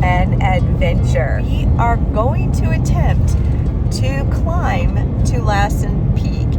an adventure. We are going to attempt to climb to Lassen Peak.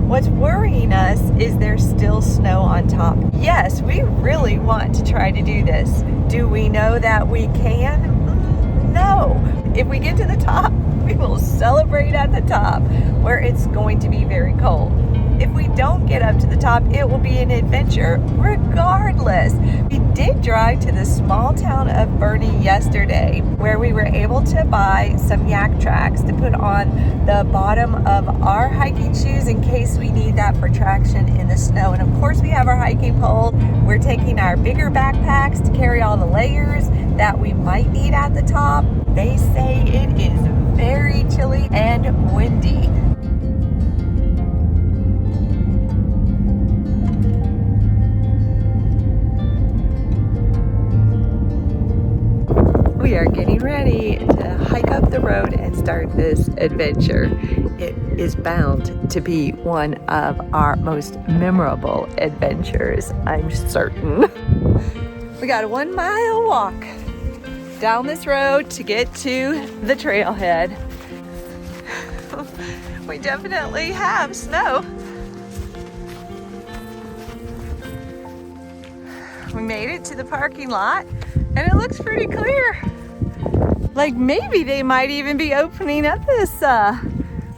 What's worrying us is there's still snow on top. Yes, we really want to try to do this. Do we know that we can? No. If we get to the top, we will celebrate at the top, where it's going to be very cold. If we don't get up to the top, it will be an adventure regardless. We did drive to the small town of Bernie yesterday, where we were able to buy some yak tracks to put on the bottom of our hiking shoes in case we need that for traction in the snow. And of course we have our hiking pole. We're taking our bigger backpacks to carry all the layers that we might need at the top. They say it is very chilly and windy. We are getting ready to hike up the road and start this adventure. It is bound to be one of our most memorable adventures, I'm certain. We got a 1 mile walk down this road to get to the trailhead. We definitely have snow. We made it to the parking lot and it looks pretty clear. Like maybe they might even be opening up this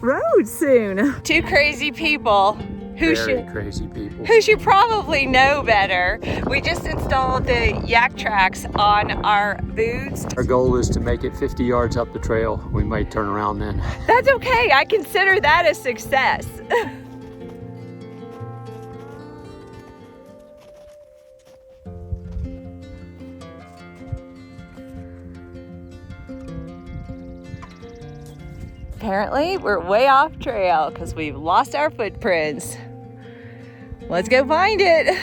road soon. Two crazy people who should probably know better. We just installed the yak tracks on our boots. Our goal is to make it 50 yards up the trail. We might turn around then. That's okay. I consider that a success. Apparently, we're way off trail because we've lost our footprints. Let's go find it.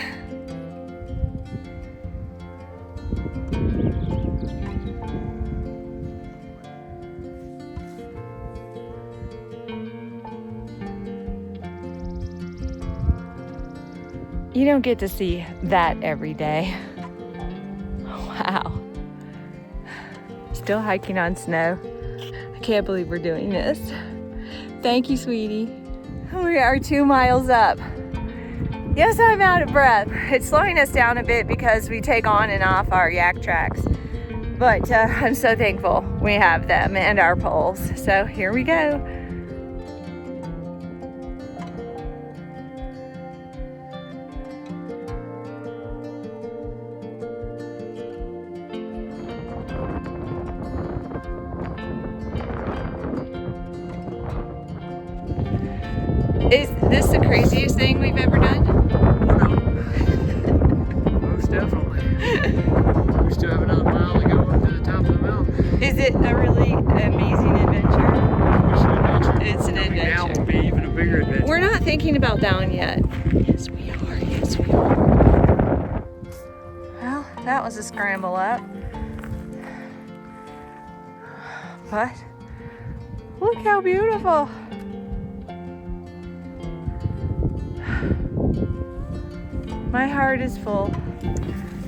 You don't get to see that every day. Wow. Still hiking on snow. I can't believe we're doing this. Thank you, sweetie. We are 2 miles up. Yes, I'm out of breath. It's slowing us down a bit because we take on and off our yak tracks. But I'm so thankful we have them and our poles. So here we go. Is this the craziest thing we've ever done? Most definitely. We still have another mile to go up to the top of the mountain. Is it a really amazing adventure? It's an adventure. It's an adventure. Down will be even a bigger adventure. We're not thinking about down yet. Yes, we are. Yes, we are. Well, that was a scramble up. But look how beautiful. My heart is full.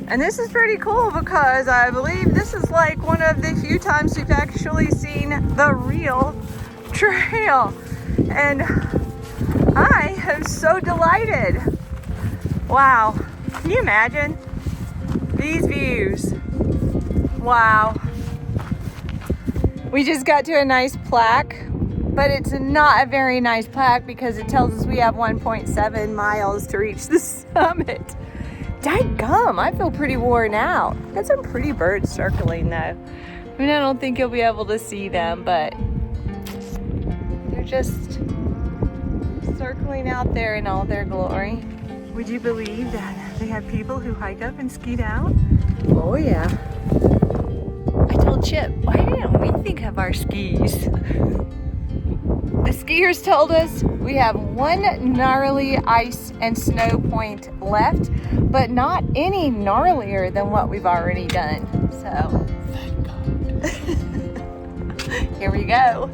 And this is pretty cool because I believe this is like one of the few times we've actually seen the real trail. And I am so delighted. Wow. Can you imagine these views? Wow. We just got to a nice plaque, but it's not a very nice plaque because it tells us we have 1.7 miles to reach the summit. Dadgum, I feel pretty worn out. Got some pretty birds circling though. I mean, I don't think you'll be able to see them, but they're just circling out there in all their glory. Would you believe that they have people who hike up and ski down? Oh yeah. I told Chip, why didn't we think of our skis? The skiers told us we have one gnarly ice and snow point left, but not any gnarlier than what we've already done. So, thank God. Here we go.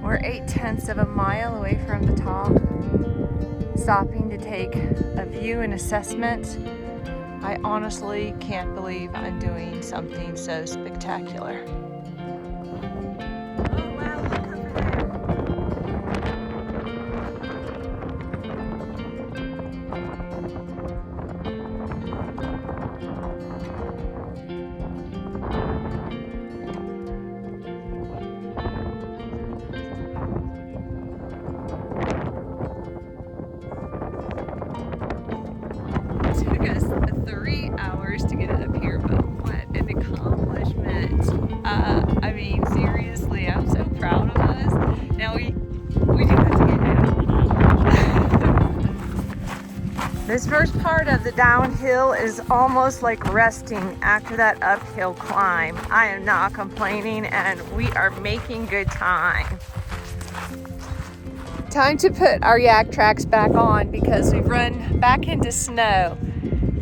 We're 0.8 of a mile away from the top, stopping to take a view and assessment I honestly can't believe I'm doing something so spectacular. Oh wow, look over there. It took us 3 hours to get up here, but what an accomplishment. I mean, seriously, I'm so proud of us. Now we do have to get down. This first part of the downhill is almost like resting after that uphill climb. I am not complaining, and we are making good time. Time to put our yak tracks back on because we've run back into snow.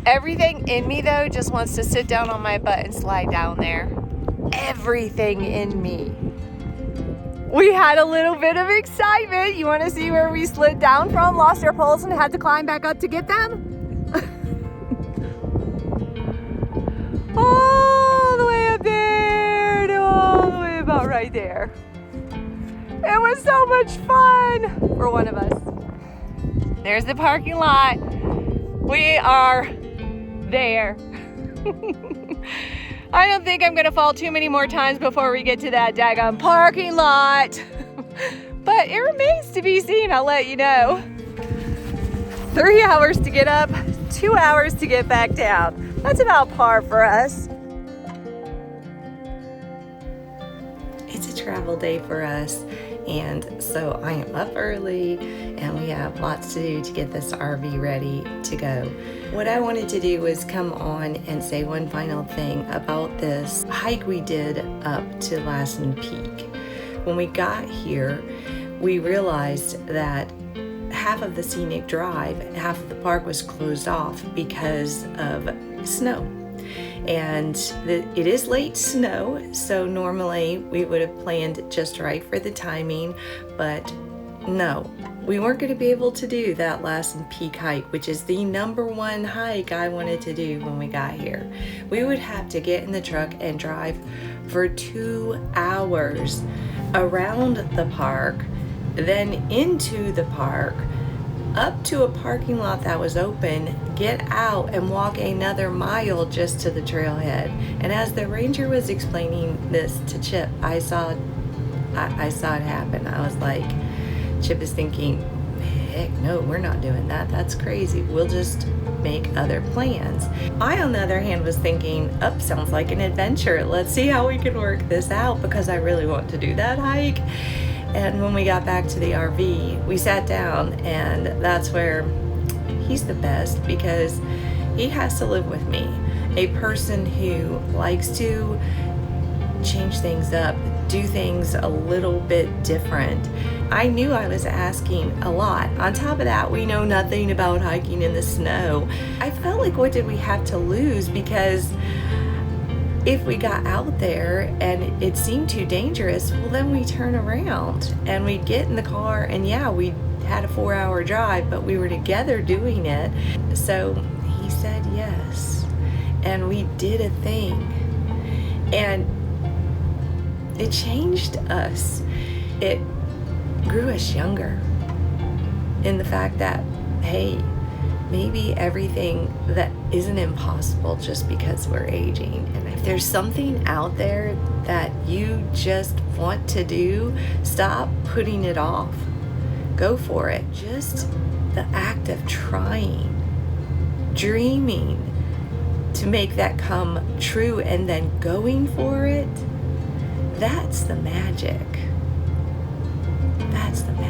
Everything in me though just wants to sit down on my butt and slide down there. Everything in me. We had a little bit of excitement. You want to see where we slid down from, lost our poles, and had to climb back up to get them? All the way up there to all the way about right there. It was so much fun for one of us. There's the parking lot. We are there. I don't think I'm gonna fall too many more times before we get to that daggone parking lot. But it remains to be seen, I'll let you know. 3 hours to get up, 2 hours to get back down. That's about par for us. It's a travel day for us, and so I am up early and we have lots to do to get this RV ready to go. What I wanted to do was come on and say one final thing about this hike we did up to Lassen Peak. When we got here, we realized that half of the scenic drive, half of the park was closed off because of snow. And it is late snow, so normally we would have planned just right for the timing, but no, we weren't going to be able to do that Lassen Peak hike, which is the #1 hike I wanted to do when we got here. We would have to get in the truck and drive for 2 hours around the park, then into the park, up to a parking lot that was open, get out and walk another mile just to the trailhead. And as the ranger was explaining this to Chip, I saw it happen. I was like, Chip is thinking, heck no, we're not doing that. That's crazy. We'll just make other plans. I, on the other hand, was thinking, sounds like an adventure. Let's see how we can work this out because I really want to do that hike. And when we got back to the RV, we sat down, and that's where he's the best because he has to live with me. A person who likes to change things up, do things a little bit different. I knew I was asking a lot. On top of that, we know nothing about hiking in the snow. I felt like, what did we have to lose? Because if we got out there and it seemed too dangerous, well, then we turn around and we'd get in the car, and yeah, we had a 4-hour drive, but we were together doing it. So he said yes, and we did a thing, and it changed us. It grew us younger in the fact that, hey, maybe everything that isn't impossible just because we're aging. And if there's something out there that you just want to do, stop putting it off. Go for it. Just the act of trying, dreaming to make that come true, and then going for it, that's the magic. That's the magic.